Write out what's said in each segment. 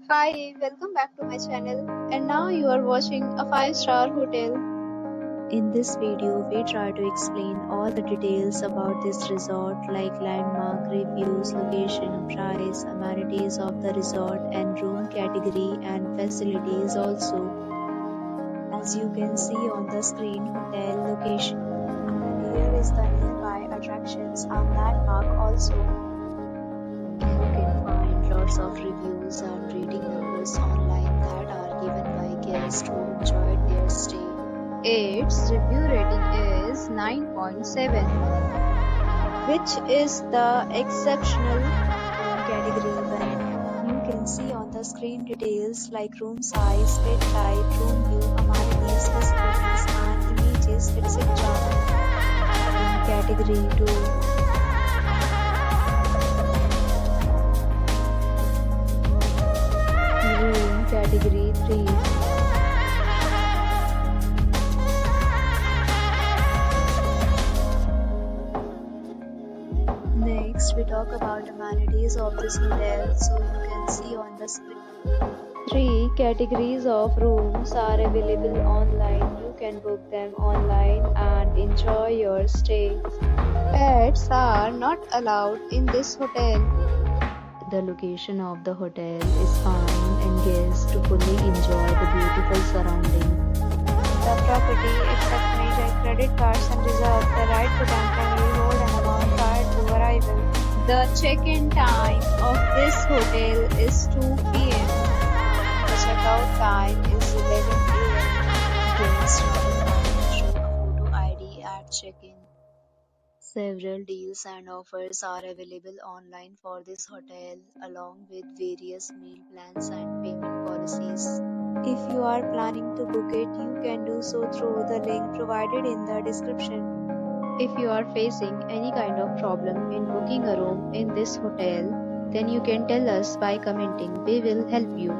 Hi, welcome back to my channel. And now you are watching a 5-star hotel. In this video, we try to explain all the details about this resort like landmark, reviews, location, price, amenities of the resort and room category and facilities also. As you can see on the screen, hotel location. And here is the nearby attractions and landmark also. You can find lots of reviews and rating numbers online that are given by guests who enjoyed their stay. Its review rating is 9.7, which is the exceptional Category 1. You can see on the screen details like room size, bed type, room view, amenities, facilities and images, etc. Category 2. Room category 3. Next, we talk about amenities of this hotel, so you can see on the screen. 3 categories of rooms are available online. You can book them online and enjoy your stay. Pets are not allowed in this hotel. The location of the hotel is fine and guests to fully enjoy the beautiful surroundings. The property accepts major credit cards and reserves the right to temporarily hold an amount prior to arrival. The check-in time of this hotel is 2 p.m. The check-out time is 11 a.m. Guests are required to show a photo ID at check-in. Several deals and offers are available online for this hotel, along with various meal plans and payment policies. If you are planning to book it, you can do so through the link provided in the description. If you are facing any kind of problem in booking a room in this hotel, then you can tell us by commenting. We will help you.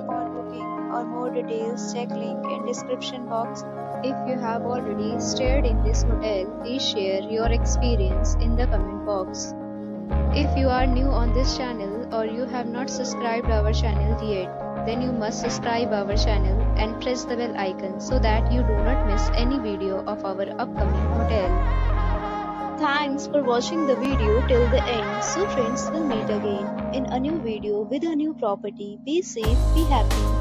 For booking or more details, check link in description box. If you have already stayed in this hotel, please share your experience in the comment box. If you are new on this channel or you have not subscribed our channel yet, then you must subscribe our channel and press the bell icon so that you do not miss any video of our upcoming hotel. Thanks for watching the video till the end. So friends, will meet again in a new video with a new property. Be safe, be happy.